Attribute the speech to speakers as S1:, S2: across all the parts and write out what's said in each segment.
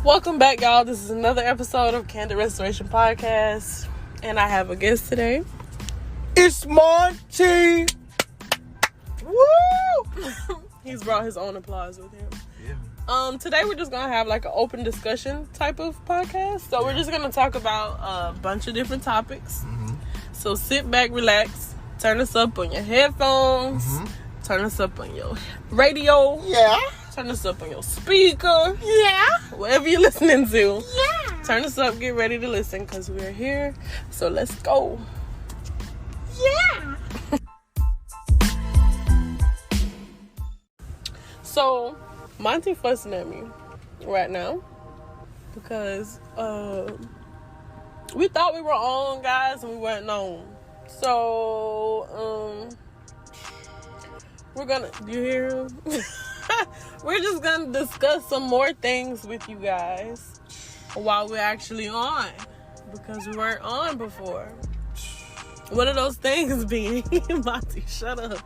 S1: Welcome back, y'all. This is another episode of Kandid Restoration Podcast, and I have a guest today.
S2: It's Montie.
S1: Woo! He's brought his own applause with him.
S2: Yeah.
S1: Today we're just gonna have like an open discussion type of podcast. So we're just gonna talk about a bunch of different topics.
S2: Mm-hmm.
S1: So sit back, relax, turn us up on your headphones, turn us up on your radio.
S2: Yeah.
S1: Turn us up on your speaker.
S2: Yeah.
S1: Whatever you're listening to.
S2: Yeah.
S1: Turn us up, get ready to listen, because we're here. So let's go.
S2: Yeah.
S1: So, Monty fussing at me right now because we thought we were on, guys, and we weren't on. So, we're gonna, do you hear him? We're just gonna discuss some more things with you guys while we're actually on, because we weren't on before. One of those things being, Monty, shut up.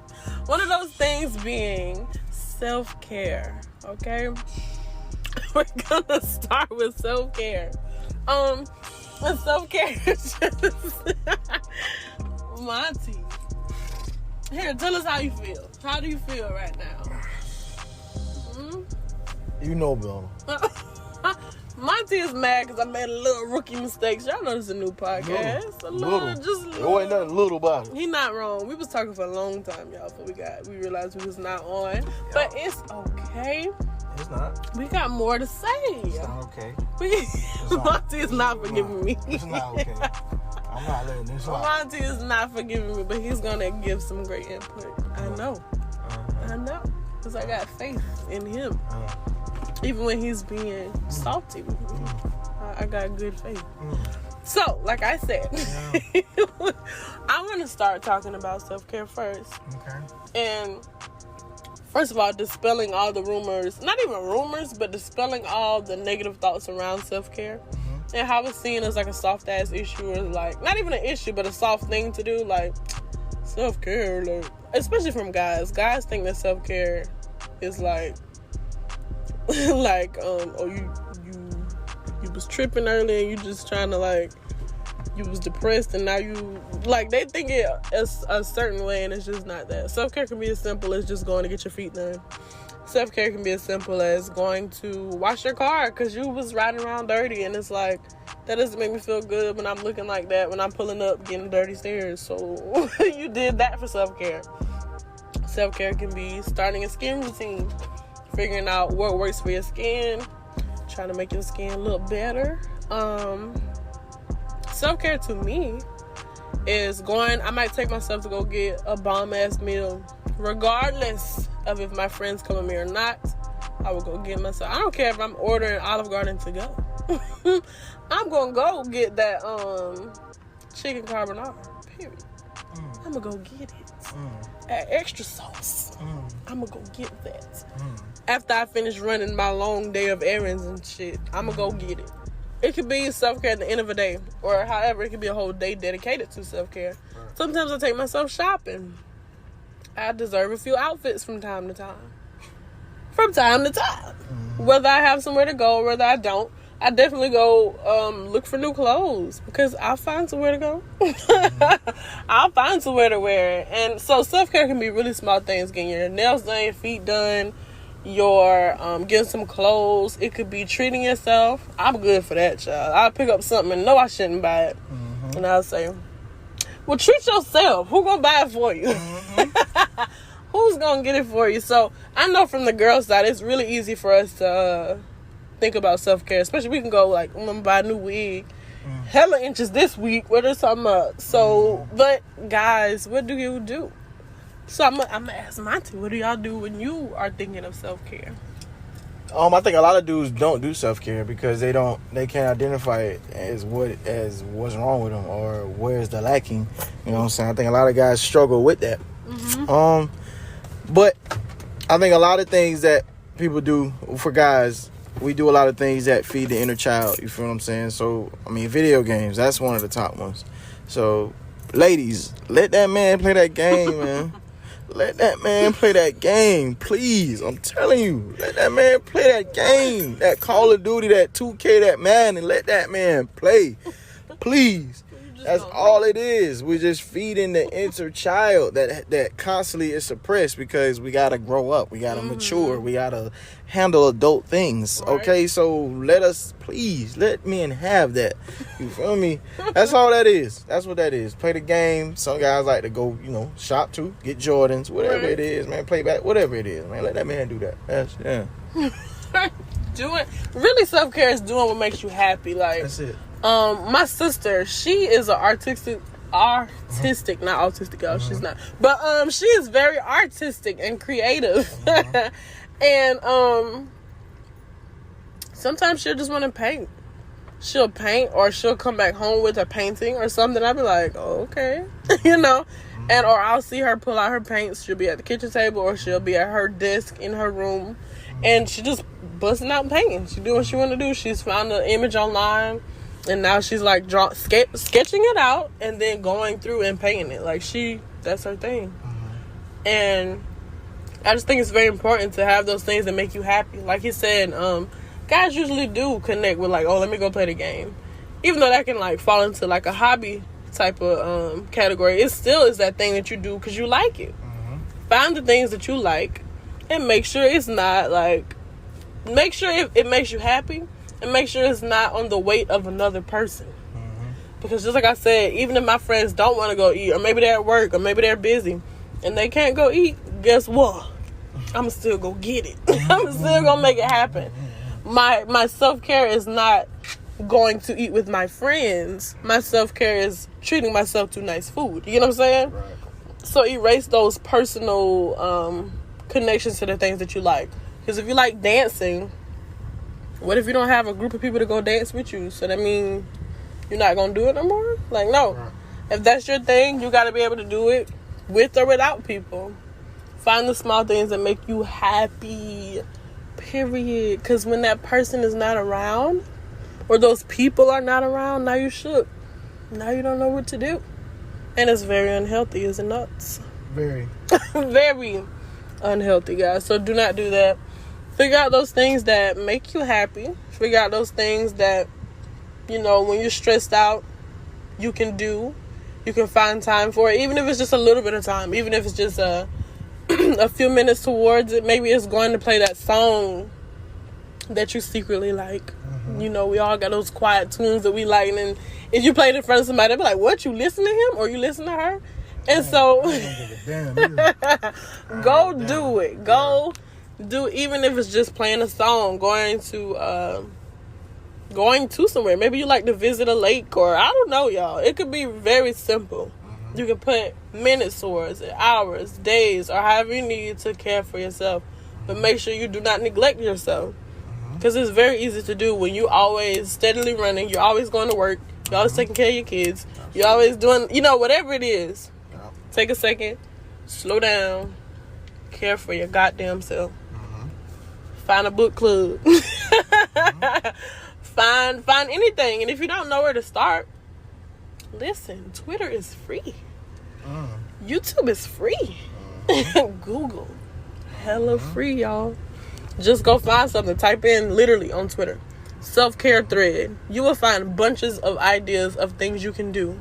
S1: One of those things being self-care, okay? We're gonna start with self-care. And self-care is just Monty. Here, tell us how you feel. How do you feel right now?
S2: You know, Bill.
S1: Monty is mad because I made a little rookie mistakes. Y'all know this is a new podcast.
S2: Little. It wasn't nothing little about it.
S1: He not wrong. We was talking for a long time, y'all, but we realized we was not on. Yeah. But it's okay.
S2: It's not.
S1: We got more to say.
S2: It's not okay.
S1: Monty is not forgiving me.
S2: It's not okay. I'm not letting this out.
S1: Monty is not forgiving me, but he's gonna give some great input. I know. I know. Because I got faith in him. Even when he's being salty with me. I got good faith. So, like I said, I'm going to start talking about self-care first.
S2: Okay.
S1: And first of all, dispelling all the rumors, not even rumors, but dispelling all the negative thoughts around self-care. And how it's seen as like a soft-ass issue, or like, not even an issue, but a soft thing to do, like self-care, like, especially from guys. Guys think that self-care is like, you was tripping earlier and you just trying to, like, you was depressed and now you, like, they think it as a certain way, and it's just not that. Self-care can be as simple as just going to get your feet done. Self-care can be as simple as going to wash your car because you was riding around dirty, and it's like, that doesn't make me feel good when I'm looking like that when I'm pulling up getting dirty stairs. So you did that for self-care. Self-care can be starting a skin routine, figuring out what works for your skin, trying to make your skin look better. Self-care to me is I might take myself to go get a bomb-ass meal, regardless of if my friends come with me or not. I will go get myself. I don't care if I'm ordering Olive Garden to go. I'm gonna go get that chicken carbonara, period. I'm gonna go get it. Add extra sauce. I'm gonna go get that. After I finish running my long day of errands and shit, I'm gonna go get it. It could be self-care at the end of a day, or however, it could be a whole day dedicated to self-care. Sometimes I take myself shopping. I deserve a few outfits from time to time. Whether I have somewhere to go or whether I don't, I definitely go look for new clothes, because I'll find somewhere to go. I'll find somewhere to wear it. And so self-care can be really small things: getting your nails done, your feet done, your getting some clothes. It could be treating yourself. I'm good for that, child. I'll pick up something and know I shouldn't buy it, and I'll say, well, treat yourself. Who gonna buy it for you? Who's gonna get it for you? So I know from the girl side, it's really easy for us to think about self-care, especially we can go like, I'm gonna buy a new wig, hella inches this week, what are some so but guys, what do you do? So I'm gonna ask Monty, what do y'all do when you are thinking of self-care?
S2: I think a lot of dudes don't do self-care because they can't identify it as what's wrong with them or where's the lacking. You know what I'm saying? I think a lot of guys struggle with that. But I think a lot of things that people do for guys, we do a lot of things that feed the inner child. You feel what I'm saying? So, I mean, video games, that's one of the top ones. So, ladies, let that man play that game, man. Let that man play that game, please. I'm telling you, let that man play that game, that Call of Duty, that 2K, that Madden, let that man play, please. That's all it is. We're just feeding the inner child that constantly is suppressed because we gotta grow up, we gotta mature, we gotta handle adult things. Right. Okay, so let men have that. You feel me? That's all that is. That's what that is. Play the game. Some guys like to go, shop too, get Jordans, whatever it is, man. Play back, whatever it is, man. Let that man do that.
S1: Really, self-care is doing what makes you happy. Like,
S2: that's it.
S1: My sister, she is an artistic, not autistic, y'all. She's not, but she is very artistic and creative, and sometimes she'll just want to paint. She'll paint, or she'll come back home with a painting or something. I'll be like, oh, okay, and or I'll see her pull out her paints. She'll be at the kitchen table, or she'll be at her desk in her room, and she just busting out painting. She do what she want to do. She's found an image online. And now she's like sketching it out and then going through and painting it. Like that's her thing. And I just think it's very important to have those things that make you happy. Like he said, guys usually do connect with like, oh, let me go play the game. Even though that can like fall into like a hobby type of category, it still is that thing that you do because you like it. Find the things that you like and make sure it's not like, make sure it makes you happy. And make sure it's not on the weight of another person. Because just like I said, even if my friends don't want to go eat, or maybe they're at work, or maybe they're busy, and they can't go eat, guess what? I'm still going to get it. I'm still going to make it happen. My self-care is not going to eat with my friends. My self-care is treating myself to nice food. You know what I'm saying? Right. So erase those personal connections to the things that you like. Because if you like dancing, what if you don't have a group of people to go dance with you? So that means you're not going to do it no more? Like, no. Right. If that's your thing, you got to be able to do it with or without people. Find the small things that make you happy, period. Because when that person is not around, or those people are not around, now you're shook. Now you don't know what to do. And it's very unhealthy, is it nuts? Very. Very unhealthy, guys. So do not do that. Figure out those things that make you happy. Figure out those things that, when you're stressed out, you can do. You can find time for it. Even if it's just a little bit of time. Even if it's just a few minutes towards it. Maybe it's going to play that song that you secretly like. We all got those quiet tunes that we like. And then if you play it in front of somebody, they'll be like, what, you listen to him or you listen to her? And so, go do it. Go do, even if it's just playing a song, going to somewhere. Maybe you like to visit a lake, or I don't know, y'all. It could be very simple. You can put minutes towards it, hours, days, or however you need to care for yourself. But make sure you do not neglect yourself. Because it's very easy to do when you always steadily running. You're always going to work. You're always taking care of your kids. You're always doing, whatever it is. Take a second. Slow down. Care for your goddamn self. Find a book club. Find anything. And if you don't know where to start, listen, Twitter is free. YouTube is free. Google. Hella free, y'all. Just go find something. Type in literally on Twitter, self-care thread. You will find bunches of ideas of things you can do.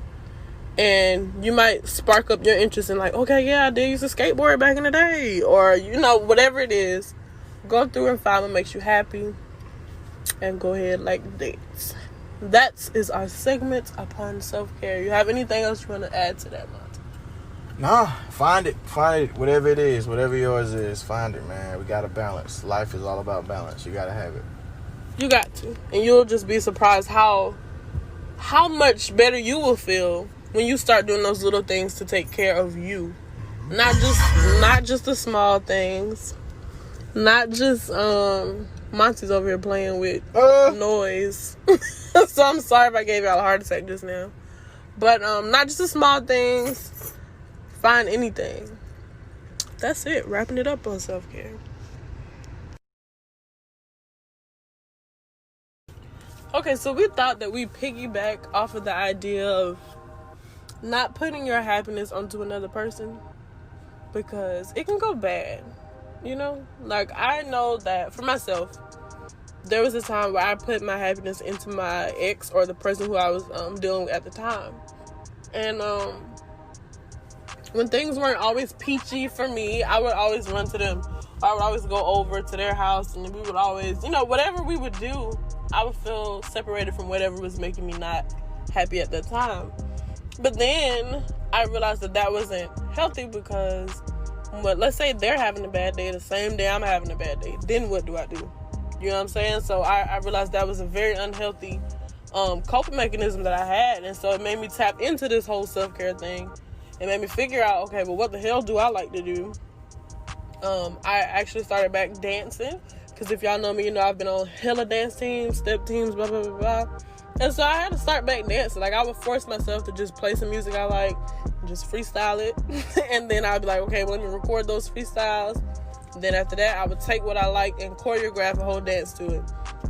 S1: And you might spark up your interest in like, okay, yeah, I did use a skateboard back in the day. Or, whatever it is. Go through and find what makes you happy. And go ahead like dates. That is our segment upon self-care. You have anything else you want to add to that, Monty?
S2: Nah, find it. Whatever it is, whatever yours is, find it, man. We got to balance. Life is all about balance. You got to have it. You got to. And you'll just be surprised how much better you will feel when you start doing those little things to take care of you. Not just the small things. Not just Montie's over here playing with noise. So I'm sorry if I gave y'all a heart attack just now. But not just the small things. Find anything. That's it. Wrapping it up on self-care. Okay, so we thought that we piggyback off of the idea of not putting your happiness onto another person.
S1: because it can go bad, you know? Like, I know that for myself, there was a time where I put my happiness into my ex or the person who I was dealing with at the time. And when things weren't always peachy for me, I would always run to them. I would always go over to their house, and we would always, you know, whatever we would do, I would feel separated from whatever was making me not happy at that time. But then I realized that wasn't healthy, because let's say they're having a bad day the same day I'm having a bad day. Then what do I do? You know what I'm saying? So I realized that was a very unhealthy coping mechanism that I had. And so it made me tap into this whole self-care thing. It made me figure out, okay, well, what the hell do I like to do? I actually started back dancing. Because if y'all know me, you know I've been on hella dance teams, step teams, blah, blah, blah, blah. And so I had to start back dancing. Like, I would force myself to just play some music I like, and just freestyle it. And then I'd be like, okay, well, let me record those freestyles. Then after that, I would take what I like and choreograph a whole dance to it.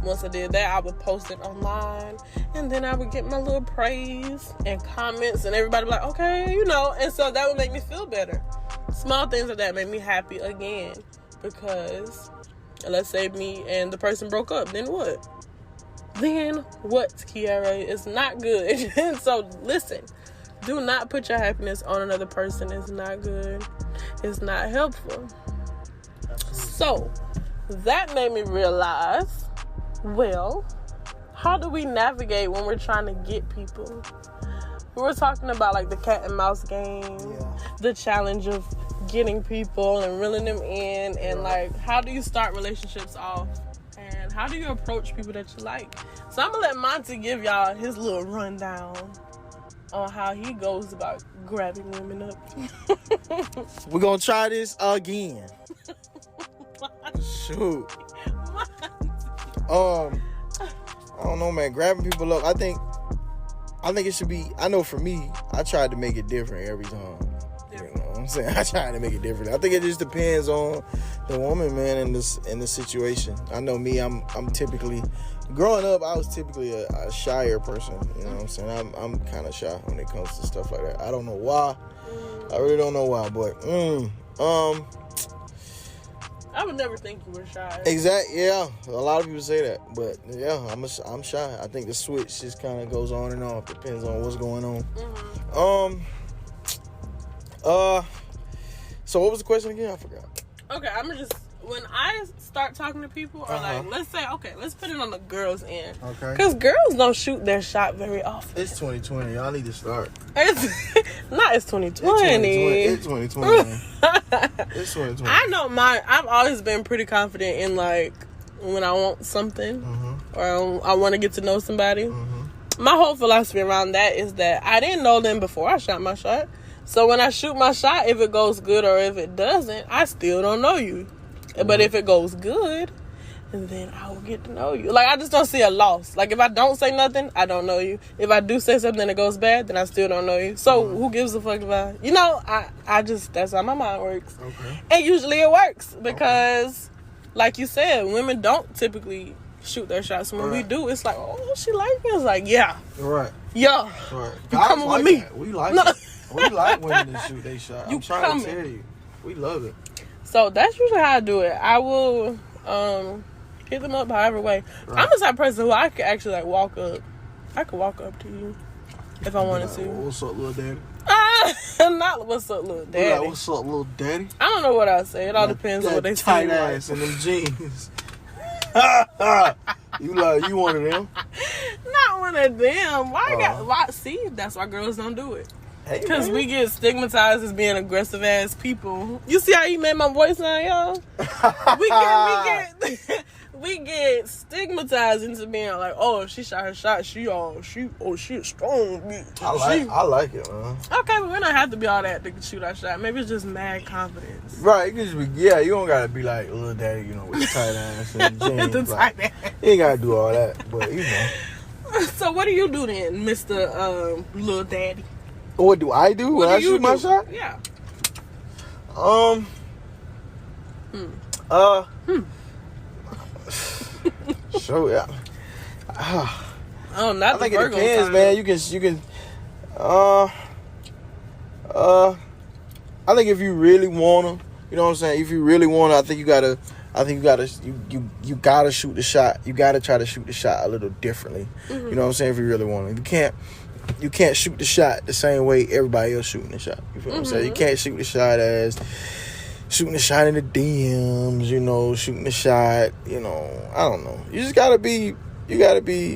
S1: Once I did that, I would post it online. And then I would get my little praise and comments. And everybody would be like, okay, you know. And so that would make me feel better. Small things like that made me happy again. Because let's say me and the person broke up. Then what? Then what, Kiara? It's not good. And so listen. Do not put your happiness on another person. It's not good. It's not helpful. So, that made me realize, well, how do we navigate when we're trying to get people? We were talking about, like, the cat and mouse game, the challenge of getting people and reeling them in, and, like, how do you start relationships off? And how do you approach people that you like? So, I'm going to let Monty give y'all his little rundown on how he goes about grabbing women up.
S2: We're going to try this again. Shoot. I don't know, man. Grabbing people up. I think it should be. I know for me, I tried to make it different every time. You know what I'm saying? I tried to make it different. I think it just depends on the woman, man, in the situation. I know me. I'm typically growing up. I was typically a shyer person. You know what I'm saying? I'm kind of shy when it comes to stuff like that. I don't know why. I really don't know why, but
S1: I would never think you were shy.
S2: Exactly. Yeah, a lot of people say that, but yeah, I'm shy. I think the switch just kind of goes on and off. Depends on what's going on. Mm-hmm. So what was the question again? I forgot.
S1: Okay, when I start talking to people, or like, let's say, okay, let's put it on the girls' end. Okay. Because girls don't shoot their shot very often.
S2: It's 2020. Y'all need to start.
S1: It's 2020.
S2: It's 2020. It's 2020.
S1: I know I've always been pretty confident in, like, when I want something, or I want to get to know somebody. My whole philosophy around that is that I didn't know them before I shot my shot. So when I shoot my shot, if it goes good or if it doesn't, I still don't know you. But if it goes good, then I will get to know you. Like, I just don't see a loss. Like, if I don't say nothing, I don't know you. If I do say something and it goes bad, then I still don't know you. So who gives a fuck if you know, I just, that's how my mind works. Okay. And usually it works because, like you said, women don't typically shoot their shots. When we do, it's like, oh, she like me. It's like, yeah.
S2: Right.
S1: Yeah.
S2: Right.
S1: You coming with me.
S2: That. We like it. We like women to shoot their shot. I'm trying to tell you. We love it.
S1: So that's usually how I do it. I will hit them up however way. Right. I'm the type of person who I could actually, like, walk up. I could walk up to you if I wanted to.
S2: What's up, little daddy?
S1: Not what's up, little daddy.
S2: Like, what's up, little daddy?
S1: I don't know what I say. It all depends on what they say.
S2: Tight ass and them jeans. You one of them?
S1: Not one of them. Why? See, that's why girls don't do it. Because we get stigmatized as being aggressive ass people. You see how you made my voice now, y'all? We get stigmatized into being like, oh, if she shot her shot, she a strong bitch.
S2: I like it, man.
S1: Okay, but we don't have to be all that to shoot our shot. Maybe it's just mad confidence.
S2: Right, you can just be, you don't gotta be like little daddy, you know, with the tight ass and jeans.
S1: The tight ass.
S2: You ain't gotta do all that, but you know.
S1: So what do you do then, Mr. Little Daddy?
S2: What do I do when I shoot my shot?
S1: Yeah.
S2: Sure, yeah.
S1: Oh, not
S2: I think
S1: the
S2: it depends,
S1: time.
S2: man. You can. I think if you really wanna, you know what I'm saying. If you really wanna, I think you gotta shoot the shot. You gotta try to shoot the shot a little differently. You know what I'm saying. If you really want to, you can't shoot the shot the same way everybody else shooting the shot. You feel what I'm saying? You can't shoot the shot as shooting the shot in the DMs, you know, shooting the shot, you know, I don't know. You just gotta be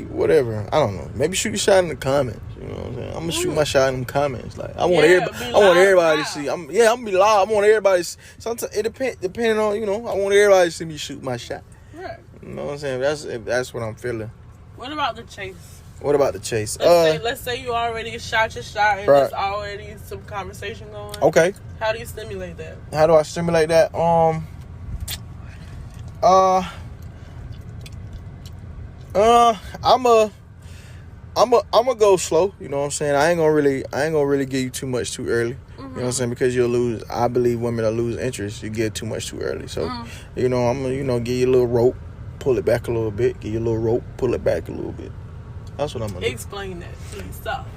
S2: whatever. I don't know. Maybe shoot the shot in the comments. You know what I'm saying? I'm gonna shoot my shot in the comments. Like I want everybody to see. I'm gonna be live. I want everybody to see. Sometimes it depending on, you know, I want everybody to see me shoot my shot.
S1: Right.
S2: You know what I'm saying? That's what I'm feeling.
S1: What about the chase?
S2: What about the chase?
S1: Let's say you already shot your shot and there's already some conversation going.
S2: Okay.
S1: How do you stimulate that?
S2: How do I stimulate that? I'm a go slow. You know what I'm saying? I ain't gonna really give you too much too early. You know what I'm saying? Because you'll lose. I believe women will lose interest. You get too much too early. So, you know, I'm gonna give you a little rope, pull it back a little bit. Give you a little rope, pull it back a little bit. That's what I'm gonna do.
S1: Explain that, please. Stop.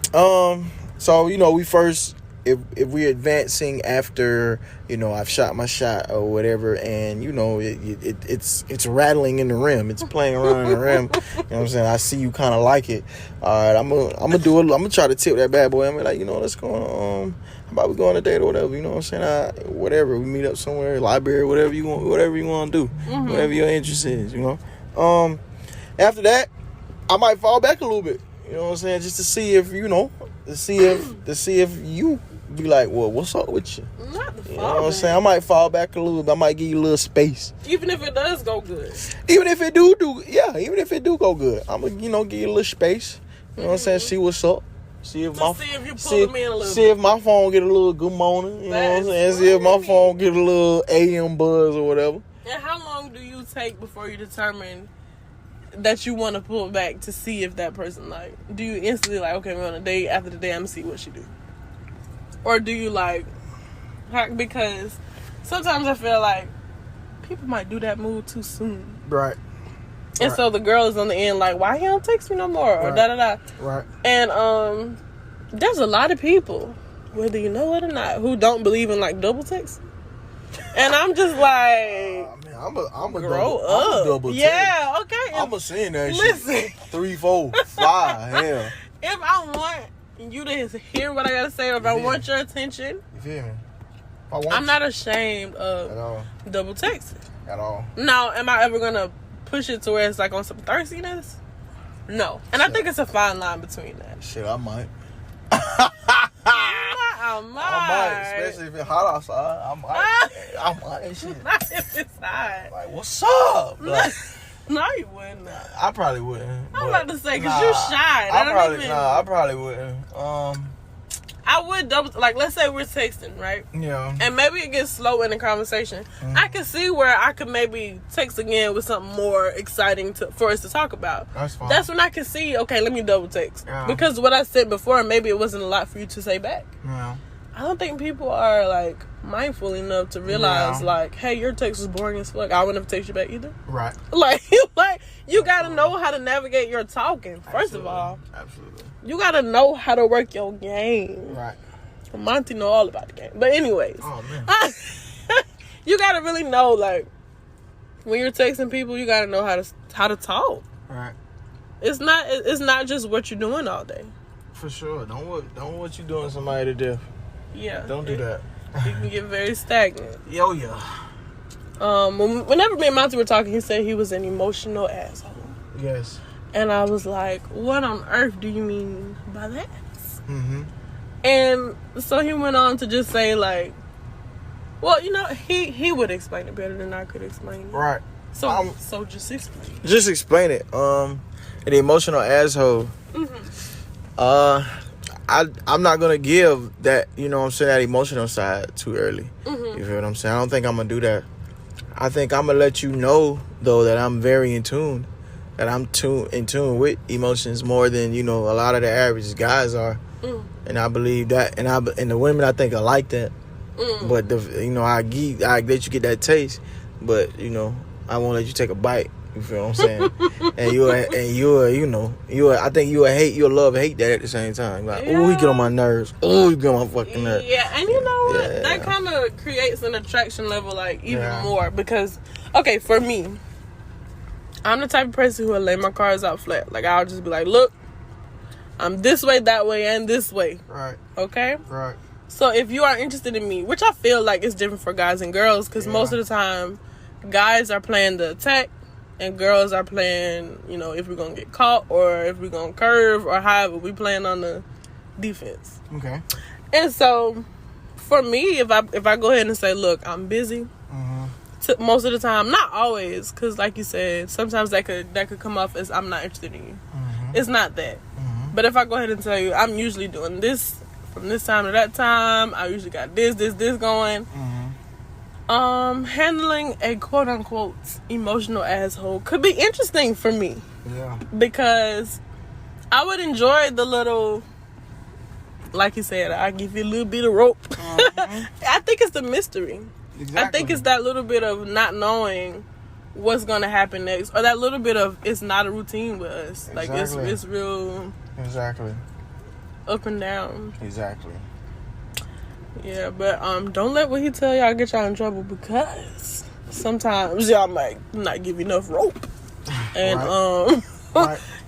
S2: So, you know, we first, if we're advancing after, you know, I've shot my shot or whatever, and, you know, it's rattling in the rim. It's playing around in the rim. You know what I'm saying? I see you kind of like it. All right, I'm gonna try to tip that bad boy. I'm like, you know, let's go on, how about we go on a date or whatever, you know what I'm saying? Whatever, we meet up somewhere, library, whatever you want to do, whatever your interest is, you know? After that, I might fall back a little bit, you know what I'm saying, just to see if, you know, to see if you be like, well, what's up with you?
S1: Not the fall
S2: You know what I'm saying? I might fall back a little bit. I might give you a little space.
S1: Even if it does go good.
S2: Even if it do go good, I'm gonna, you know, give you a little space. You know what I'm saying? See what's up. See if my phone get a little good morning. You know what I'm saying? See if my phone get a little AM buzz or whatever.
S1: And how long do you take before you determine that you want to pull back to see if that person, like, do you instantly like, okay, we're on a date, after the day I'm gonna see what she do? Or do you like, because sometimes I feel like people might do that move too soon.
S2: Right.
S1: And so the girl is on the end like, why he don't text me no more? Or da-da-da.
S2: Right.
S1: And there's a lot of people, whether you know it or not, who don't believe in like double text. And I'm just like,
S2: I'm a
S1: grow up.
S2: Double
S1: yeah, okay.
S2: I'm a saying that
S1: listen.
S2: shit 3, 4, 5. Hell.
S1: If I want you to hear what I gotta say, or if I want your attention,
S2: you feel me?
S1: I'm not ashamed of double texting
S2: at all.
S1: Now, am I ever gonna push it to where it's like on some thirstiness? No. And I think it's a fine line between that.
S2: Shit, I might.
S1: I might.
S2: Especially if it's hot outside. I might. Shit.
S1: Not if it's hot.
S2: Like, what's up? Like,
S1: no, you wouldn't.
S2: I probably wouldn't.
S1: I'm about to say, because you shy.
S2: I probably wouldn't.
S1: I would double, like, let's say we're texting, right?
S2: Yeah.
S1: And maybe it gets slow in the conversation. I can see where I could maybe text again with something more exciting for us to talk about.
S2: That's fine.
S1: That's when I can see, okay, let me double text. Yeah. Because what I said before, maybe it wasn't a lot for you to say back.
S2: Yeah.
S1: I don't think people are, like, mindful enough to realize, like, hey, your text was boring as fuck. I wouldn't have texted you back either.
S2: Right.
S1: Like you got to know how to navigate your talking, first of all.
S2: Absolutely.
S1: You got to know how to work your game.
S2: Right.
S1: Monty know all about the game. But anyways.
S2: Oh, man.
S1: You got to really know, like, when you're texting people, you got to know how to talk.
S2: Right.
S1: It's not just what you're doing all day.
S2: For sure. Don't what you doing somebody to death.
S1: Yeah.
S2: Don't do that.
S1: You can get very stagnant.
S2: Yo, yeah.
S1: Whenever me and Monty were talking, he said he was an emotional asshole.
S2: Yes.
S1: And I was like, what on earth do you mean by that?
S2: Mm-hmm.
S1: And so he went on to just say, like, well, you know, he would explain it better than I could explain it.
S2: Right.
S1: So just explain it.
S2: Just explain it. An emotional asshole.
S1: Mm-hmm.
S2: I'm not gonna give that, you know what I'm saying, that emotional side too early.
S1: Mm-hmm.
S2: You feel what I'm saying? I don't think I'm gonna do that. I think I'm gonna let you know, though, that I'm very in tune. That I'm in tune with emotions more than, you know, a lot of the average guys are. Mm. And I believe that. And the women, I think, are like that. Mm. But, I let you get that taste. But, you know, I won't let you take a bite. You feel what I'm saying? and I think you'll love hate that at the same time. Like, oh, he get on my nerves. Oh, he get on my fucking nerves.
S1: Yeah, and you know what? Yeah. That kind of creates an attraction level, like, even more. Because, okay, for me, I'm the type of person who will lay my cards out flat. Like, I'll just be like, look, I'm this way, that way, and this way.
S2: Right.
S1: Okay?
S2: Right.
S1: So if you are interested in me, which I feel like is different for guys and girls, because most of the time, guys are playing the attack, and girls are playing, you know, if we're going to get caught, or if we're going to curve, or however, we playing on the defense.
S2: Okay.
S1: And so, for me, if I go ahead and say, look, I'm busy, most of the time, not always, because like you said, sometimes that could come off as I'm not interested in you. It's not that. But if I go ahead and tell you, I'm usually doing this from this time to that time, I usually got this going. Handling a quote unquote emotional asshole could be interesting for me.
S2: Yeah. Because
S1: I would enjoy the little, like you said, I give you a little bit of rope. I think it's the mystery. Exactly. I think it's that little bit of not knowing what's gonna happen next, or that little bit of it's not a routine with us. Like it's real.
S2: Exactly.
S1: Up and down.
S2: Exactly.
S1: Yeah, but don't let what he tell y'all get y'all in trouble, because sometimes y'all might not give enough rope, and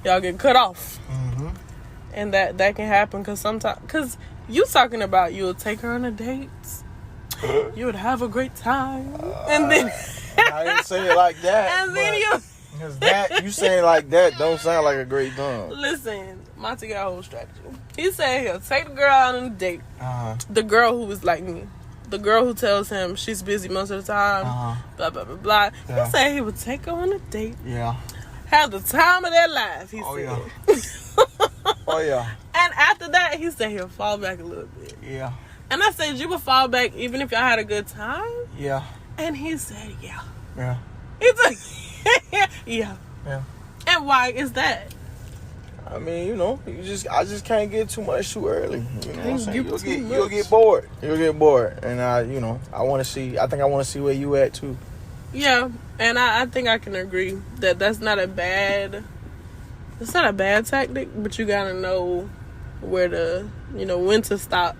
S1: y'all get cut off, and that can happen because you talking about you'll take her on a date, you would have a great time, and then
S2: I didn't say it like that,
S1: and then you.
S2: Because that, you saying like that don't sound like a great time.
S1: Listen, Montie got a whole strategy. He said he'll take the girl out on a date. The girl who was like me. The girl who tells him she's busy most of the time. Blah, blah, blah, blah. Yeah. He said he would take her on a date.
S2: Yeah.
S1: Have the time of their life, he said.
S2: Yeah. Oh, yeah.
S1: And after that, he said he'll fall back a little bit.
S2: Yeah.
S1: And I said, you would fall back even if y'all had a good time?
S2: Yeah.
S1: And he said, yeah.
S2: Yeah.
S1: He's like... Yeah.
S2: Yeah.
S1: And why is that?
S2: I mean, you know, I just can't get too much too early. You know what I'm saying? You'll get bored. You'll get bored. And I want to see where you at too.
S1: Yeah. And I think I can agree that that's not a bad tactic, but you gotta know where to, when to stop.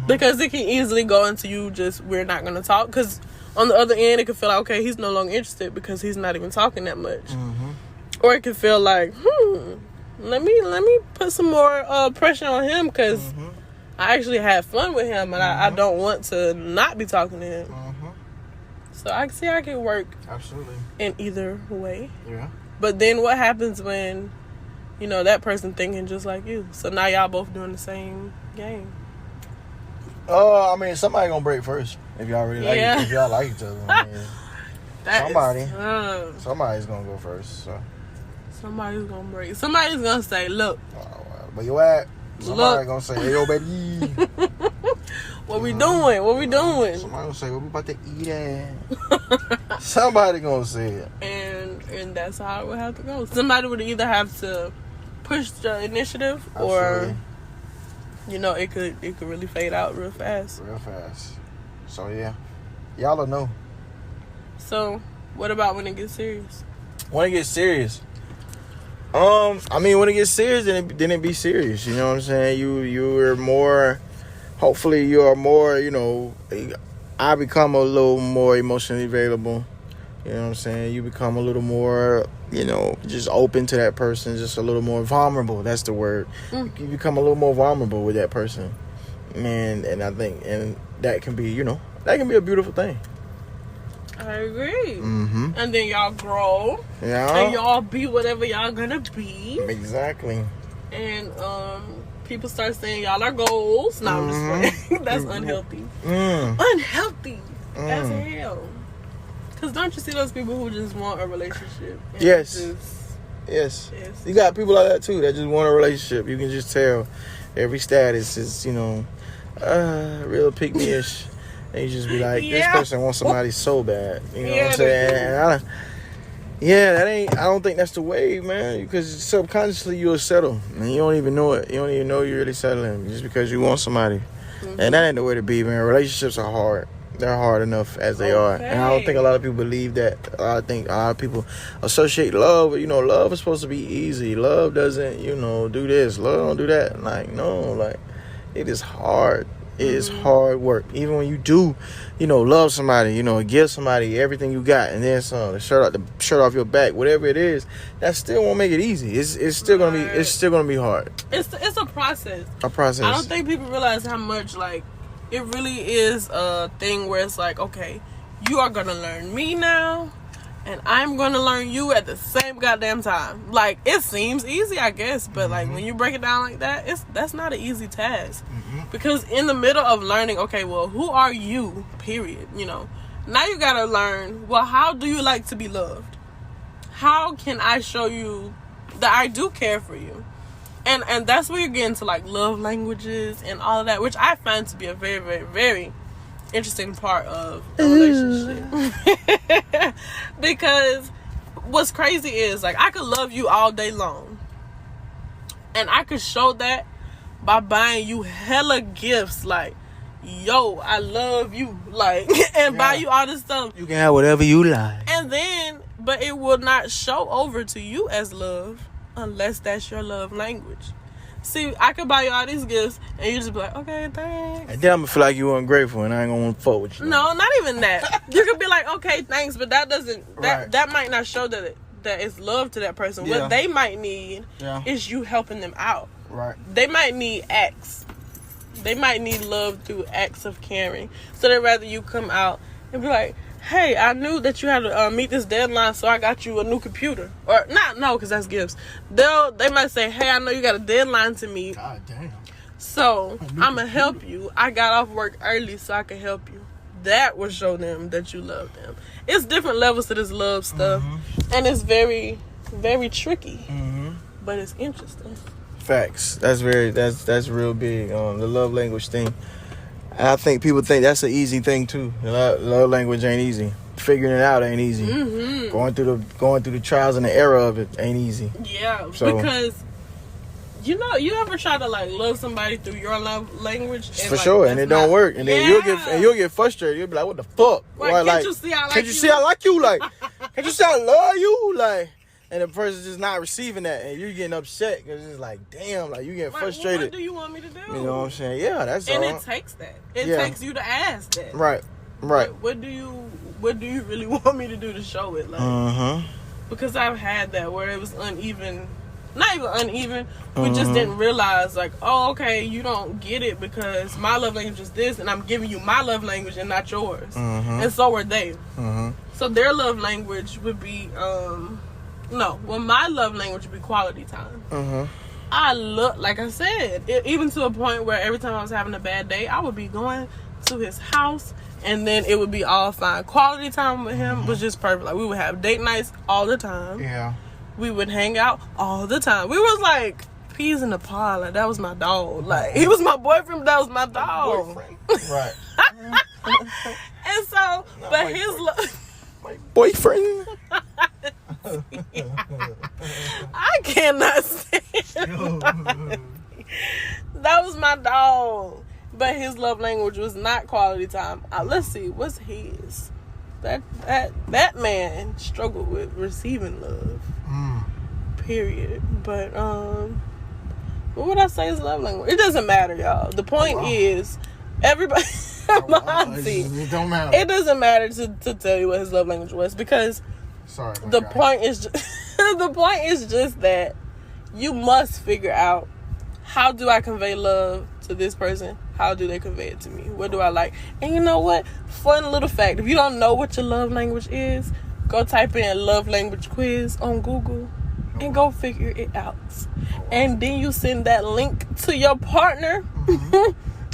S1: Because it can easily go into you just, we're not gonna talk. Because on the other end, it could feel like, okay, he's no longer interested because he's not even talking that much. Or it could feel like, let me put some more pressure on him because I actually had fun with him, and I don't want to not be talking to him. So I can work
S2: absolutely
S1: in either way.
S2: Yeah.
S1: But then what happens when, that person thinking just like you? So now y'all both doing the same game.
S2: I mean, somebody gonna break first if y'all really if y'all like each other. I mean, somebody's gonna go first. So
S1: somebody's gonna break. Somebody's gonna say, "Look,
S2: where you at?" Somebody gonna say, "Hey, yo, baby,
S1: what we doing? What we doing?"
S2: Somebody gonna say, "What we about to eat at?" Somebody gonna say it,
S1: and that's how it would have to go. Somebody would either have to push the initiative, or it could really fade out real fast.
S2: So yeah, y'all will know.
S1: So what about when it gets serious?
S2: When it gets serious, I mean, when it gets serious, then it be serious. You know what I'm saying? You're more. Hopefully, you are more. I become a little more emotionally available. You know what I'm saying? You become a little more, just open to that person, just a little more vulnerable. That's the word. You become a little more vulnerable with that person. And I think, that can be, that can be a beautiful thing.
S1: I agree. And then y'all grow.
S2: Yeah.
S1: And y'all be whatever y'all gonna be.
S2: Exactly.
S1: And, people start saying y'all are goals. No, I'm just playing. That's unhealthy. Unhealthy as hell. Because don't you see those people who just want a relationship?
S2: Yes. You got people like that too that just want a relationship. You can just tell every status is, real pick-me-ish. And you just be like, this person wants somebody so bad. You know what I'm saying? I don't think that's the way, man. Because subconsciously you'll settle. And you don't even know it. You don't even know you're really settling just because you want somebody. And that ain't the way to be, man. Relationships are hard. They're hard enough as they are. And I don't think a lot of people believe that. I think a lot of people associate love. Love is supposed to be easy. Love doesn't, do this. Love don't do that. Like, no, like, it is hard. It is hard work. Even when you do, love somebody, give somebody everything you got, and then some, the shirt off your back, whatever it is, that still won't make it easy. It's still gonna be hard.
S1: It's a process.
S2: A process.
S1: I don't think people realize how much, like, it really is a thing where it's like, okay, you are gonna learn me now, and I'm gonna learn you at the same goddamn time. Like, it seems easy, I guess, but like when you break it down like that, that's not an easy task. Because in the middle of learning, okay, well, who are you? Period. Now you gotta learn, well, how do you like to be loved? How can I show you that I do care for you? And that's where you get into like love languages and all of that, which I find to be a very, very, very interesting part of a relationship. Because what's crazy is, like, I could love you all day long, and I could show that by buying you hella gifts, like, yo, I love you, like, and buy you all this stuff.
S2: You can have whatever you like.
S1: And then, but it will not show over to you as love unless that's your love language. See, I could buy you all these gifts, and you just be like, okay, thanks.
S2: And then I'm gonna feel like you ungrateful, and I ain't gonna want to fuck with you.
S1: No, not even that. You could be like, okay, thanks, but that doesn't, that might not show that it's love to that person.
S2: Yeah.
S1: What they might need is you helping them out.
S2: Right.
S1: They might need acts. They might need love through acts of caring. So they'd rather you come out and be like, hey, I knew that you had to meet this deadline, so I got you a new computer. Or, because that's gifts. They might say, hey, I know you got a deadline to meet.
S2: God damn.
S1: So, I'm going to help you. I got off work early so I can help you. That will show them that you love them. It's different levels to this love stuff. And it's very, very tricky. But it's interesting.
S2: Facts. That's real big. The love language thing. And I think people think that's an easy thing too. Love language ain't easy. Figuring it out ain't easy. Going through the trials and the error of it ain't easy.
S1: Yeah,
S2: so,
S1: because you ever try to like love somebody through your love language? And,
S2: for sure, and it don't work, and then you'll get frustrated. You'll be like, "What the fuck?
S1: Can't you see I like you?
S2: Can't you see I like you? Like, can't you see I love you? Like." And the person's just not receiving that, and you're getting upset because it's like, damn, like you getting frustrated.
S1: What do you want me to do?
S2: You know what I'm saying? Yeah, that's all.
S1: And it takes that. It takes you to ask that.
S2: Right.
S1: Like, what do you really want me to do to show it? Like, because I've had that where it was uneven. Not even uneven. We just didn't realize, like, oh, okay, you don't get it because my love language is this, and I'm giving you my love language and not yours. And so were they. So their love language would be, my love language would be quality time. I look, like I said, even to a point where every time I was having a bad day, I would be going to his house, and then it would be all fine. Quality time with him was just perfect. Like, we would have date nights all the time.
S2: Yeah.
S1: We would hang out all the time. We was like peas in the pod. Like, that was my dog. Like, he was my boyfriend, but that was my dog.
S2: Boyfriend. Right.
S1: And so, but his
S2: my boyfriend.
S1: I cannot stand that was my dog. But his love language was not quality time. Let's see, what's his? That man struggled with receiving love. Period. But what would I say is love language? It doesn't matter, y'all. The point is, everybody Montie,
S2: it don't matter.
S1: It doesn't matter to tell you what his love language was, because the point is just that you must figure out, how do I convey love to this person? How do they convey it to me? What do I like? And you know what? Fun little fact. If you don't know what your love language is, go type in love language quiz on Google and go figure it out. And then you send that link to your partner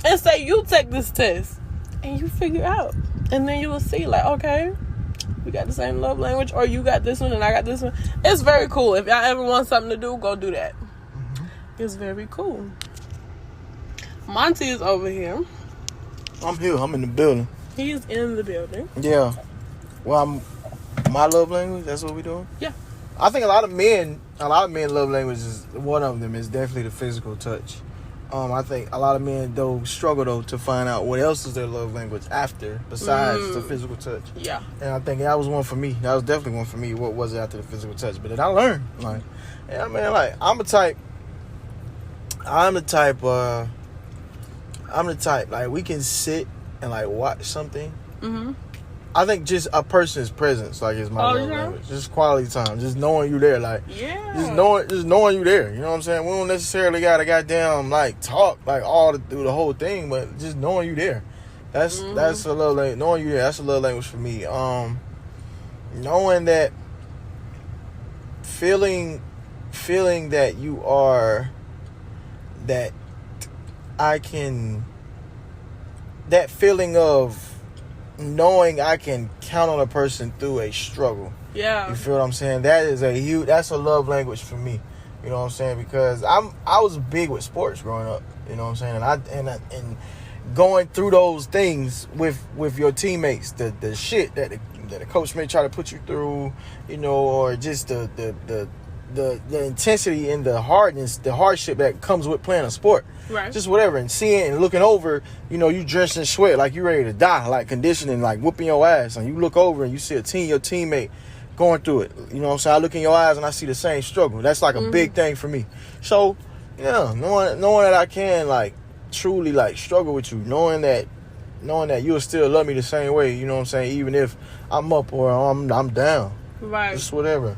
S1: and say, you take this test and you figure out. And then you will see, like, okay, we got the same love language, or you got this one and I got this one. It's very cool. If y'all ever want something to do, go do that. It's very cool. Montie is over here.
S2: I'm here. I'm in the building.
S1: He's in the building.
S2: Yeah. Well, my love language, that's what we doing?
S1: Yeah.
S2: I think a lot of men love language is, one of them is definitely the physical touch. I think a lot of men though struggle though to find out what else is their love language after besides the physical touch.
S1: Yeah.
S2: And I think that was one for me. That was definitely one for me. What was it after the physical touch? But then I learned, like, yeah, man, like I'm the type. Like we can sit and like watch something. Mm-hmm. I think just a person's presence, like, is my love language. Just quality time, just knowing you there, like, just knowing you there. You know what I'm saying? We don't necessarily gotta goddamn like talk like through the whole thing, but just knowing you there. That's a love language. Knowing you there, that's a love language for me. Knowing that, feeling that you are, that I can, that feeling of knowing I can count on a person through a struggle.
S1: Yeah.
S2: You feel what I'm saying? That's a love language for me. You know what I'm saying? Because I was big with sports growing up. You know what I'm saying? And going through those things with your teammates, the shit that the coach may try to put you through, you know, or just the intensity and the hardship that comes with playing a sport.
S1: Right.
S2: Just whatever. And seeing and looking over, you know, you drenched in sweat, like you ready to die, like conditioning, like whooping your ass. And you look over and you see your teammate going through it. You know what I'm saying? I look in your eyes and I see the same struggle. That's like a big thing for me. So, yeah, knowing that I can, like, truly, like, struggle with you, knowing that you'll still love me the same way, you know what I'm saying? Even if I'm up or I'm down.
S1: Right.
S2: Just whatever.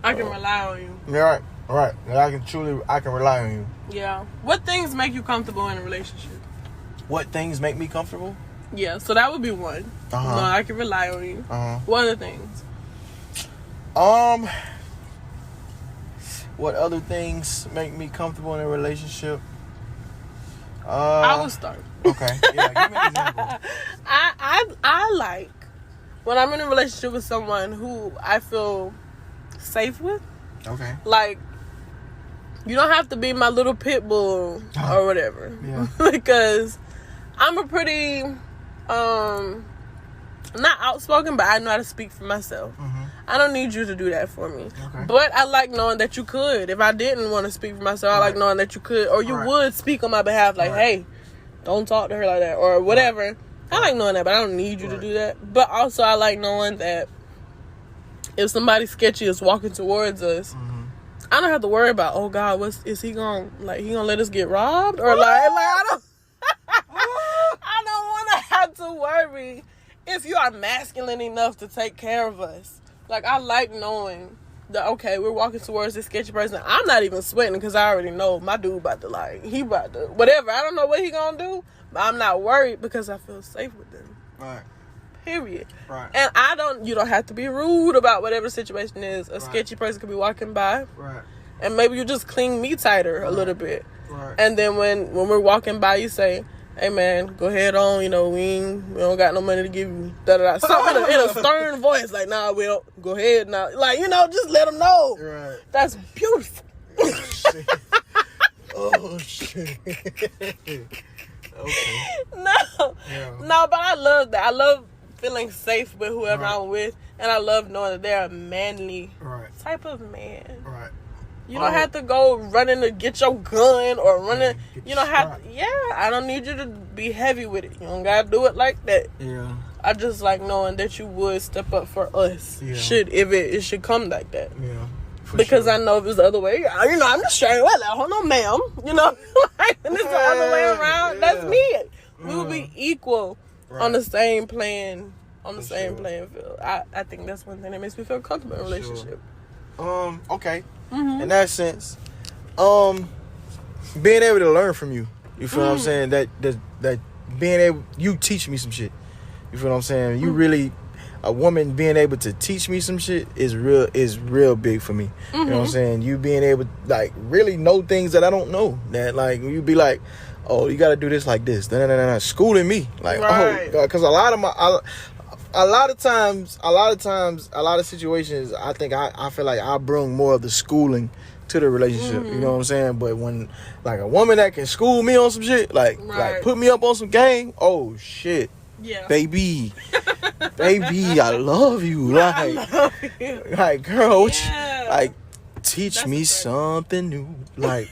S1: I can rely on you.
S2: Yeah, right. I can rely on you.
S1: Yeah. What things make you comfortable in a relationship?
S2: What things make me comfortable?
S1: Yeah, so that would be one. No, I can rely on you. What other things?
S2: What other things make me comfortable in a relationship?
S1: I will start.
S2: Okay. Yeah, give me an example.
S1: I like when I'm in a relationship with someone who I feel safe with. Okay. Like, you don't have to be my little pit bull or whatever. Yeah. Because I'm a pretty not outspoken, but I know how to speak for myself. I don't need you to do that for me. Okay. But I like knowing that you could. If I didn't want to speak for myself, I like knowing that you could, or you would speak on my behalf, like, hey, don't talk to her like that, or whatever. I like knowing that, but I don't need you to do that. But also, I like knowing that if somebody sketchy is walking towards us, I don't have to worry about, oh God, is he gonna let us get robbed, or I don't want to have to worry if you are masculine enough to take care of us. Like, I like knowing that, okay, we're walking towards this sketchy person. I'm not even sweating because I already know my dude about to, whatever. I don't know what he gonna do, but I'm not worried because I feel safe with them. Right. Period. Right. And you don't have to be rude about whatever the situation is. A sketchy person could be walking by. Right. And maybe you just cling me tighter a little bit. Right. And then when we're walking by, you say, hey man, go ahead on, we don't got no money to give you. Something in a stern voice, like, nah, we don't. Go ahead now. Like, just let them know. Right. That's beautiful. Oh, shit. Oh, shit. Okay. No, but I love that. I love feeling safe with whoever I'm with, and I love knowing that they're a manly type of man. Right. You don't have to go running to get your gun or running. You don't have to. Yeah, I don't need you to be heavy with it. You don't gotta do it like that. Yeah. I just like knowing that you would step up for us. Yeah. If it should come like that. Yeah. Because I know if it's the other way, I'm just straight away like, hold on, ma'am. And it's the other way around. That's me. We will be equal on the same plan, playing field. I think that's one thing that makes me feel comfortable in a relationship.
S2: Okay. In that sense, being able to learn from you. You feel what I'm saying? That being able, you teach me some shit. You feel what I'm saying? You really, a woman being able to teach me some shit is real big for me. You know what I'm saying? You being able to, like, really know things that I don't know. That, like, you be like, oh, you got to do this like this. Schooling me. Like, because a lot of situations, I think I feel like I bring more of the schooling to the relationship. You know what I'm saying? But when, like, a woman that can school me on some shit, like put me up on some game, oh shit. Yeah. Baby, I love you. Like, I love you. Like, girl, teach me something new. Like,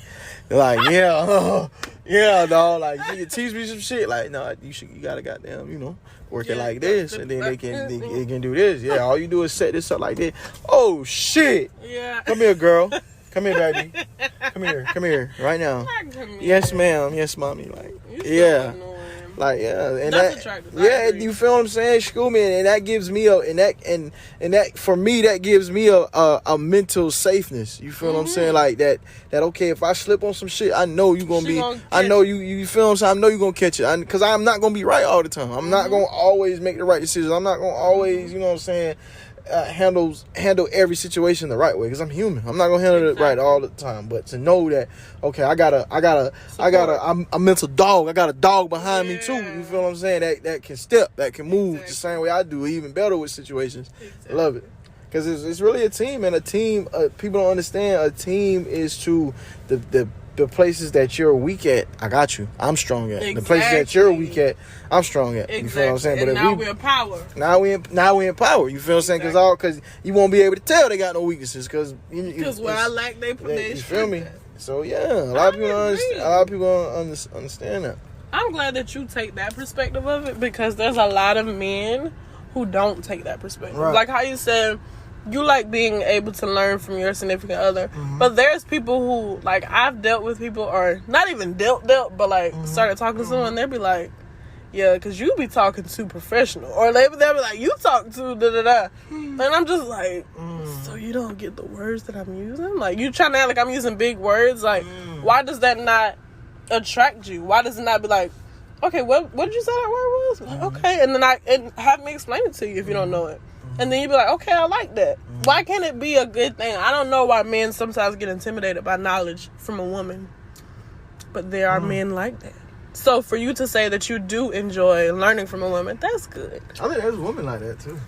S2: yeah. Yeah, dog. Like she can teach me some shit. Like, no, you gotta goddamn, work it like this, and then they can do this. Yeah, all you do is set this up like this. Oh shit.
S1: Yeah.
S2: Come here, girl. Come here, baby. Come here, right now. Yes, ma'am. Yes, mommy. Like, yeah. Like, yeah, and
S1: that's attractive.
S2: Yeah, you feel what I'm saying? School me, and that gives me that for me, that gives me a mental safeness. You feel what I'm saying? Like that okay, if I slip on some shit, I know you gonna I know you feel what I'm saying? I know you gonna catch it, because I'm not gonna be right all the time. I'm not gonna always make the right decisions. I'm not gonna always, you know what I'm saying, handle every situation the right way, because I'm human. I'm not gonna handle it right all the time, but to know that, okay, I'm a mental dog. I got a dog behind me too. You feel what I'm saying? That can step, that can move the same way I do, even better with situations. I love it, because it's really a team, and a team. People don't understand. A team is to the places that you're weak at, I got you. I'm strong at. Exactly. The places that you're weak at, I'm strong at.
S1: Exactly.
S2: You feel what I'm saying?
S1: And
S2: but
S1: now we're in power.
S2: Now we in power. You feel what I'm saying? Because you won't be able to tell they got no weaknesses. Because
S1: where I lack, they put their
S2: strength. You feel me? So yeah, a lot of people don't understand that.
S1: I'm glad that you take that perspective of it, because there's a lot of men who don't take that perspective. Right. Like how you said, you like being able to learn from your significant other. Mm-hmm. But there's people who, like, I've dealt with people, or not even dealt, but like started talking to someone, they'll be like, yeah, because you be talking too professional. Or they'll be like, you talk too da-da-da. And I'm just like, so you don't get the words that I'm using? Like, you trying to act like I'm using big words? Like, why does that not attract you? Why does it not be like, okay, what did you say that word was? Like, okay, and then have me explain it to you if you don't know it. And then you be like, okay, I like that. Why can't it be a good thing? I don't know why men sometimes get intimidated by knowledge from a woman. But there are men like that. So for you to say that you do enjoy learning from a woman, that's good.
S2: I think there's women like that too.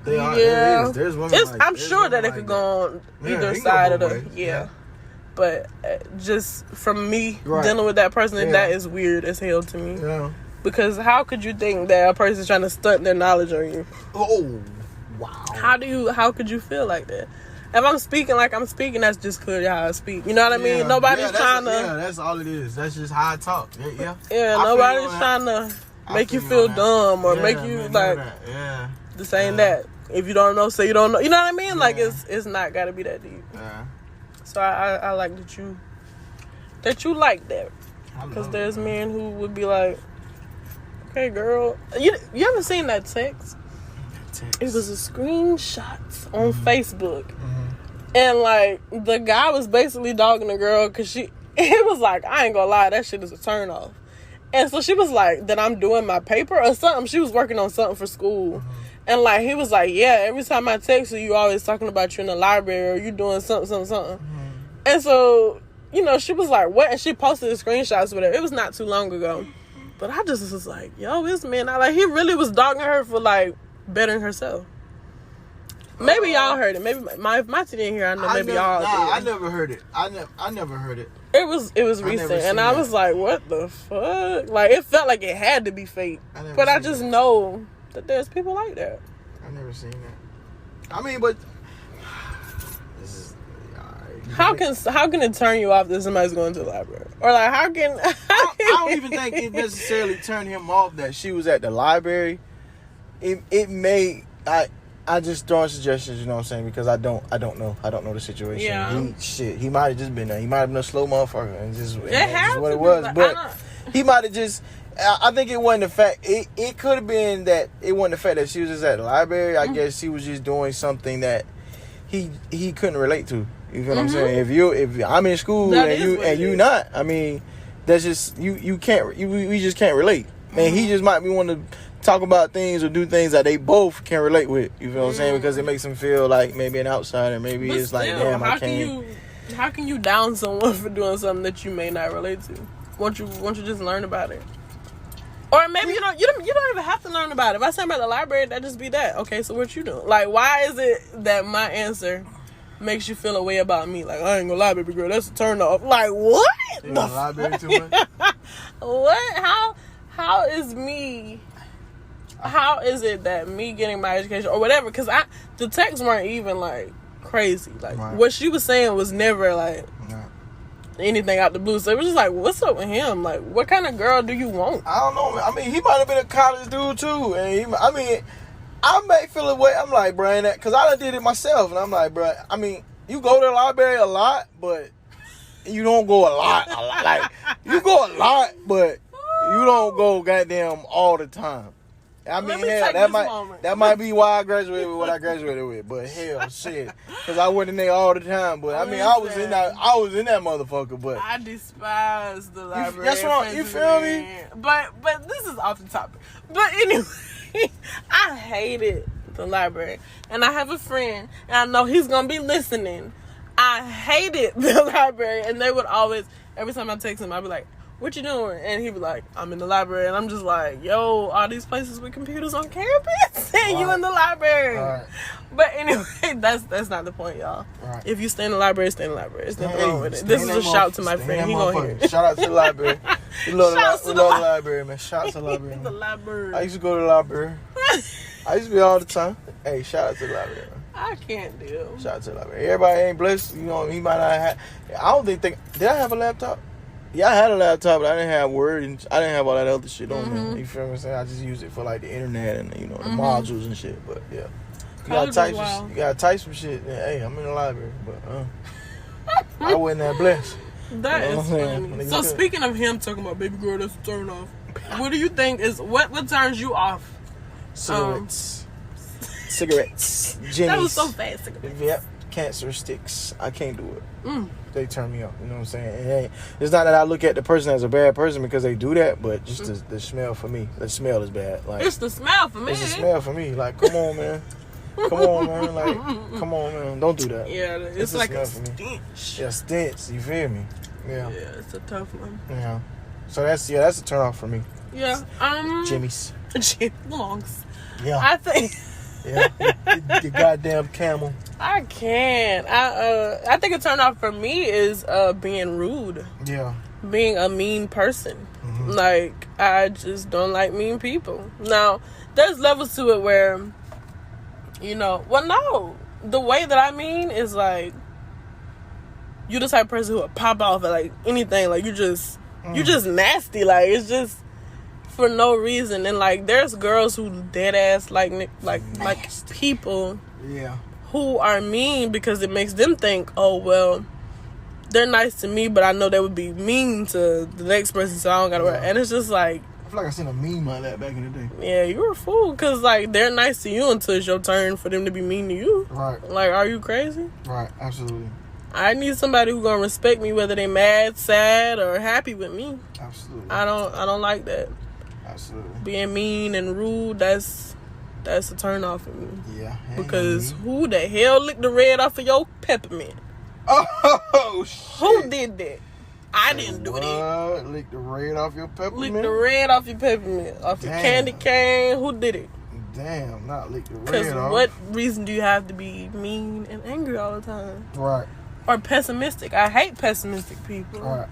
S2: They are.
S1: Yeah.
S2: There's women
S1: I'm sure that it could go on either side of the... Yeah. But just from me dealing with that person, that is weird as hell to me.
S2: Yeah.
S1: Because how could you think that a person's trying to stunt their knowledge on you?
S2: Oh, wow.
S1: How could you feel like that? If I'm speaking like I'm speaking, that's just clearly how I speak. You know what I mean? Nobody's trying to...
S2: Yeah, that's all it is. That's just how I talk. Yeah.
S1: Nobody's trying to make you feel dumb or make you like...
S2: Yeah.
S1: This ain't that. If you don't know, say you don't know. You know what I mean? Like, it's not got to be that deep.
S2: Yeah.
S1: So I like that you like that. Because there's men who would be like, okay, girl. You ever seen that text? It was a screenshot on Facebook. And, like, the guy was basically dogging the girl because it was like, I ain't gonna lie, that shit is a turn off. And so she was like, that I'm doing my paper or something. She was working on something for school. And, like, he was like, yeah, every time I text you always talking about you in the library or you doing something. And so, you know, she was like, what? And she posted the screenshots with her. It was not too long ago. But I just was like, yo, this man, he really was dogging her for, like, bettering herself. Maybe y'all heard it. Maybe my Montie didn't hear. I know maybe y'all did.
S2: I never heard it. I never heard it.
S1: It was recent, and I was like, what the fuck? Like, it felt like it had to be fake. But I just know that there's people like that.
S2: I never seen that. I mean, but this is
S1: how can it turn you off that somebody's going to the library? Or like, how can
S2: I don't even think it necessarily turned him off that she was at the library. It may I just throwing suggestions, you know what I'm saying, because I don't know the situation.
S1: Yeah.
S2: He might have just been there. He might have been a slow motherfucker, and just what it
S1: was.
S2: Like, but he might have just. I think it wasn't the fact. It could have been that it wasn't the fact that she was just at the library. I guess she was just doing something that he couldn't relate to. You feel what I'm saying? If I'm in school and you not, I mean, that's just you can't. We just can't relate. And he just might be wanting to talk about things or do things that they both can relate with. You feel what I'm saying? Because it makes them feel like maybe an outsider. Maybe but it's still, like, damn, I can't.
S1: How can you down someone for doing something that you may not relate to? Won't you just learn about it? Or maybe you don't even have to learn about it. If I say I'm at the library, that just be that. Okay, so what you doing? Like, why is it that my answer makes you feel a way about me? Like, I ain't gonna lie, baby girl, that's a turn off. Like, what?
S2: You the library too much?
S1: What? How is me? How is it that me getting my education or whatever? Because the texts weren't even like crazy. Like what she was saying was never like anything out the blue. So it was just like, what's up with him? Like, what kind of girl do you want?
S2: I don't know. I mean, he might have been a college dude too, and I may feel a way. I'm like, bro, because I done did it myself, and I'm like, bro. I mean, you go to the library a lot, but you don't go a lot. Like, you go a lot, but you don't go goddamn all the time. I mean, hell, that might be why I graduated with what I graduated with. But hell, shit, because I wasn't there all the time. But I mean, I was in that motherfucker. But
S1: I despise the library.
S2: That's wrong. You feel me?
S1: But this is off the topic. But anyway, I hated the library, and I have a friend, and I know he's gonna be listening. I hated the library, and they would always, every time I text him, I'd be like, what you doing? And he'd be like, I'm in the library. And I'm just like, yo, all these places with computers on campus? And you in the library. Right. But anyway, that's not the point, y'all. Right. If you stay in the library, stay in the library. There's nothing wrong with it. This is a shout to my friend. He gonna hear it.
S2: Shout out to the library. We love the library, man. Shout out to the library.
S1: The library.
S2: I used to go to the library. I used to be all the time. Hey, shout out to the library.
S1: I can't deal.
S2: Shout out to the library. Everybody ain't blessed. You know, he might not have. I don't think. Did I have a laptop? Yeah, I had a laptop, but I didn't have Word and I didn't have all that other shit on there. You feel what I'm saying? I just used it for like the internet and the modules and shit. But yeah, you gotta type some shit. And, hey, I'm in the library, but I wasn't that blessed.
S1: That is funny. So speaking of him talking about baby girl, that's a turn off. What do you think is what turns you off?
S2: Cigarettes, Jenny's.
S1: That was so fast. Cigarettes.
S2: Yep, cancer sticks. I can't do it. They turn me off. You know what I'm saying? It's not that I look at the person as a bad person because they do that, but just the smell for me. The smell is bad. Like,
S1: it's the smell for me.
S2: It's the smell for me. Like, come on, man. Come on, man. Like, come on, man. Don't do that.
S1: Yeah, it's like a stench.
S2: Yeah, stench. You feel me? Yeah.
S1: Yeah, it's a tough one.
S2: Yeah. So that's a turn off for me.
S1: Yeah.
S2: Jimmy's.
S1: Jimmy belongs.
S2: Yeah.
S1: I think.
S2: Yeah. The goddamn camel.
S1: I can't. I think a turn off for me is being rude.
S2: Yeah.
S1: Being a mean person. Like, I just don't like mean people. Now, there's levels to it where, no. The way that I mean is like, you the type of person who would pop off at like anything. Like, you just nasty. Like, it's just for no reason. And like, there's girls who dead ass like people.
S2: Yeah.
S1: Who are mean because it makes them think, oh, well, they're nice to me, but I know they would be mean to the next person, so I don't gotta worry. And it's just like,
S2: I feel like I seen a meme like that back in the day.
S1: Yeah, you were a fool because like they're nice to you until it's your turn for them to be mean to you.
S2: Right.
S1: Like, are you crazy?
S2: Right. Absolutely.
S1: I need somebody who's gonna respect me, whether they mad, sad, or happy with me.
S2: Absolutely.
S1: I don't like that.
S2: Absolutely.
S1: Being mean and rude, that's a turn off for me.
S2: Yeah.
S1: Because who the hell licked the red off of your peppermint?
S2: Oh, shit.
S1: Who did that? I didn't do that.
S2: Lick the red off your peppermint?
S1: Lick the red off your peppermint. Off your candy cane. Who did it?
S2: Damn, not lick the red off.
S1: Because what reason do you have to be mean and angry all the time?
S2: Right.
S1: Or pessimistic. I hate pessimistic people.
S2: Right.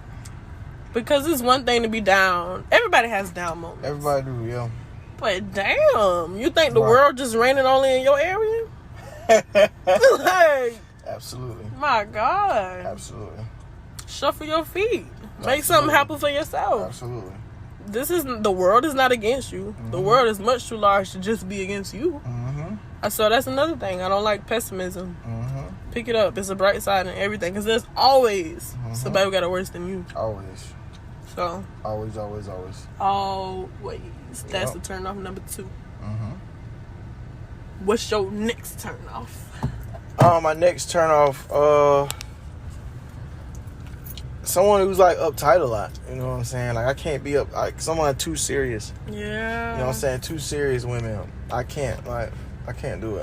S2: Because
S1: it's one thing to be down. Everybody has down moments.
S2: Everybody do, yeah.
S1: But damn, you think the world just raining only in your area? Like,
S2: absolutely.
S1: My God.
S2: Absolutely.
S1: Shuffle your feet. Make something happen for yourself.
S2: Absolutely.
S1: The world is not against you. The world is much too large to just be against you. So that's another thing. I don't like pessimism. Pick it up. It's a bright side in everything. Because there's always somebody who got it worse than you.
S2: Always.
S1: So.
S2: Always.
S1: Always. That's the turn off number 2. What's your next turn off?
S2: My next turn off, someone who's like uptight a lot. You know what I'm saying? Like, I can't be like someone too serious.
S1: Yeah.
S2: You know what I'm saying? Too serious women. I can't do it. I can't do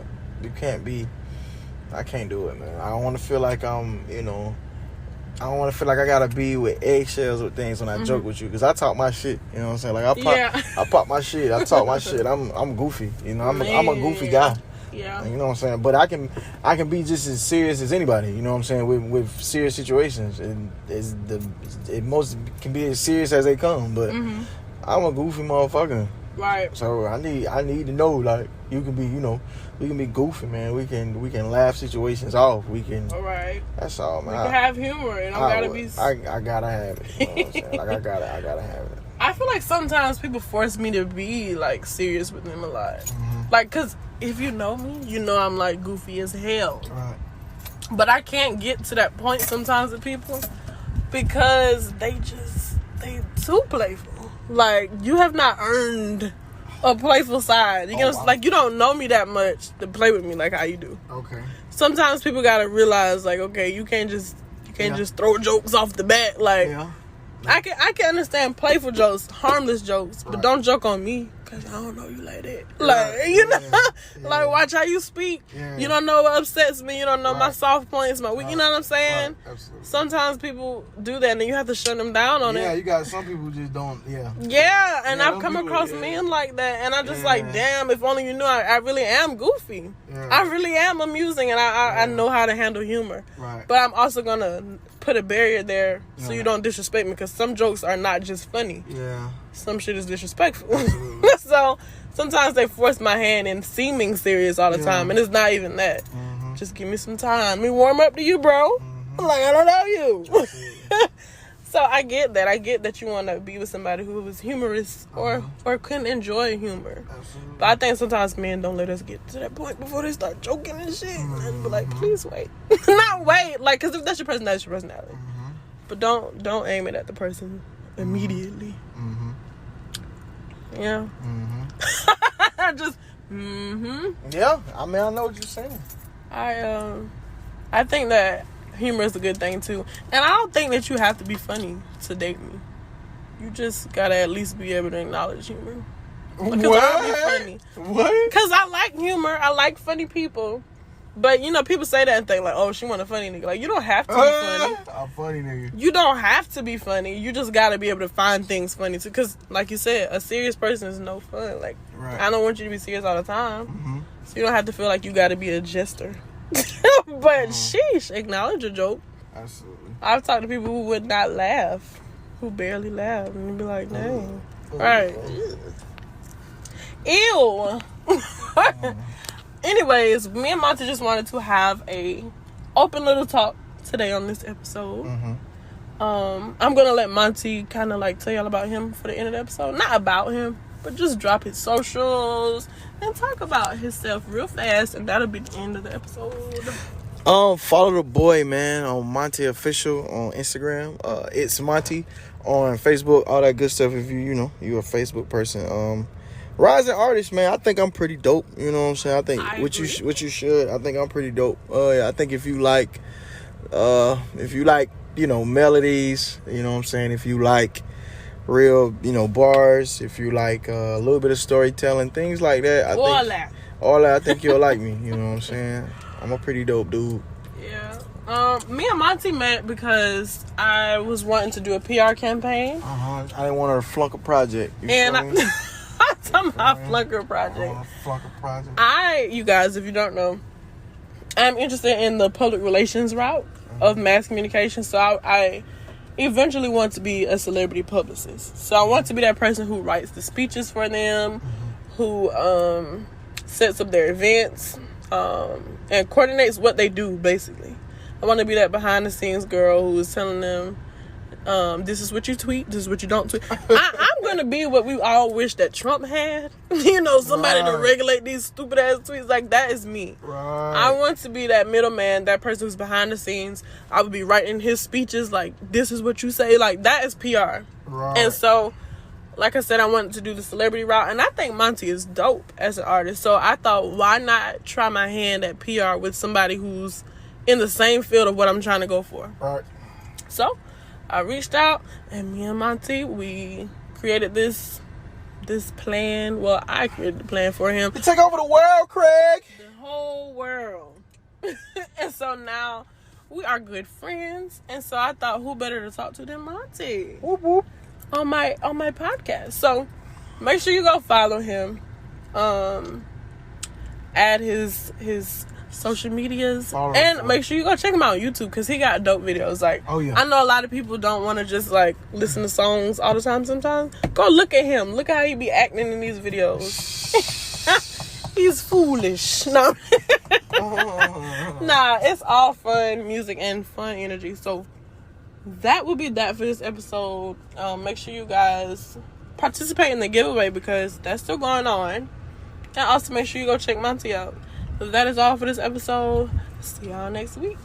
S2: it, man. I don't want to feel like I don't want to feel like I gotta be with eggshells with things when I joke with you, because I talk my shit. You know what I'm saying? Like, I pop my shit. I talk my shit. I'm goofy. You know, I'm a goofy guy.
S1: Yeah.
S2: You know what I'm saying? But I can be just as serious as anybody. You know what I'm saying? With serious situations, and it most can be as serious as they come. But I'm a goofy motherfucker.
S1: Right.
S2: So I need to know, like, you can be, we can be goofy, man. We can laugh situations off. We can.
S1: All right.
S2: That's all, man.
S1: We can have humor, and I gotta be.
S2: I gotta have it. You know what I'm saying? Like, I gotta have it.
S1: I feel like sometimes people force me to be like serious with them a lot.
S2: Mm-hmm.
S1: Like, cause if you know me, you know I'm like goofy as hell.
S2: Right.
S1: But I can't get to that point sometimes with people because they too playful. Like, you have not earned a playful side. You know, like, you don't know me that much to play with me like how you do.
S2: Okay.
S1: Sometimes people gotta realize, like, okay, you can't just throw jokes off the bat. Like, I can understand playful jokes, harmless jokes, but don't joke on me. Cause I don't know you like that. Like, like, watch how you speak. Yeah. You don't know what upsets me. You don't know my soft points, my weak. You know what I'm saying?
S2: Absolutely.
S1: Sometimes people do that, and then you have to shut them down on it.
S2: Yeah, you got some people who just don't. Yeah.
S1: Yeah, and I've come across men like that, and I'm just like, damn. If only you knew, I really am goofy. Yeah. I really am amusing, and I know how to handle humor. Right. But I'm also gonna put a barrier there so you don't disrespect me, because some jokes are not just funny. Yeah. Some shit is disrespectful. So sometimes they force my hand in seeming serious all the time, and it's not even that. Mm-hmm. Just give me some time. Let me warm up to you, bro. Mm-hmm. I'm like, I don't know you. So I get that. I get that you want to be with somebody who is humorous or can enjoy humor. Absolutely. But I think sometimes men don't let us get to that point before they start joking and shit. Mm-hmm. And be like, please wait. Not wait. Like, because if that's your personality, that's your personality. Mm-hmm. But don't aim it at the person immediately. Mm-hmm. Yeah. Mm-hmm. Just,
S2: Yeah, I mean, I know what you're saying.
S1: I think that humor is a good thing too, and I don't think that you have to be funny to date me. You just gotta at least be able to acknowledge humor. Because I'll be funny.
S2: What?
S1: Because I like humor. I like funny people. But, you know, people say that and think, like, oh, she want a funny nigga. Like, you don't have to be funny.
S2: A funny nigga.
S1: You don't have to be funny. You just got to be able to find things funny, too. Because, like you said, a serious person is no fun. Like, I don't want you to be serious all the time. Mm-hmm. So you don't have to feel like you got to be a jester. But, sheesh, acknowledge a joke.
S2: Absolutely.
S1: I've talked to people who would not laugh, who barely laugh. And you'd be like, dang. Right. Ew. Anyways, me and Montie just wanted to have a open little talk today on this episode. Mm-hmm. I'm gonna let Montie kind of like tell y'all about him for the end of the episode. Not about him, but just drop his socials and talk about himself real fast, and that'll be the end of the episode.
S2: Follow the boy, man, on Montie Official on Instagram. It's Montie on Facebook, all that good stuff. If you're a Facebook person. Rising artist, man. I think I'm pretty dope. You know what I'm saying? I think what you should. I think I'm pretty dope. I think if you like, melodies. You know what I'm saying? If you like real, bars. If you like a little bit of storytelling, things like that. All that. I think you'll like me. You know what I'm saying? I'm a pretty dope dude.
S1: Yeah. Me and Montie met because I was wanting to do a PR campaign.
S2: I didn't want her to flunk a project.
S1: My flunker project. You guys, if you don't know, I'm interested in the public relations route of mass communication. So I eventually want to be a celebrity publicist. So I want to be that person who writes the speeches for them, who sets up their events, and coordinates what they do, basically. I want to be that behind the scenes girl who is telling them, this is what you tweet, this is what you don't tweet. I'm going to be what we all wish that Trump had. Somebody to regulate these stupid ass tweets. Like, that is me. Right. I want to be that middleman, that person who's behind the scenes. I would be writing his speeches like, this is what you say. Like, that is PR. Right. And so, like I said, I wanted to do the celebrity route. And I think Montie is dope as an artist. So I thought, why not try my hand at PR with somebody who's in the same field of what I'm trying to go for. Right. So I reached out, and me and Montie, we created this plan. Well, I created the plan for him.
S2: You take over the world, Craig.
S1: The whole world. And so now we are good friends. And so I thought, who better to talk to than Montie?
S2: Whoop, whoop.
S1: On my podcast. So make sure you go follow him. add his social medias.
S2: Follow
S1: And
S2: him.
S1: make sure you go check him out on YouTube, because he got dope videos. Like,
S2: Oh, yeah.
S1: I know a lot of people don't want to just, like, listen to songs all the time sometimes. Go look at him. Look how he be acting in these videos. He's foolish. No. Nah, it's all fun music and fun energy. So that will be that for this episode. Make sure you guys participate in the giveaway, because that's still going on. And also make sure you go check Montie out. So that is all for this episode. See y'all next week.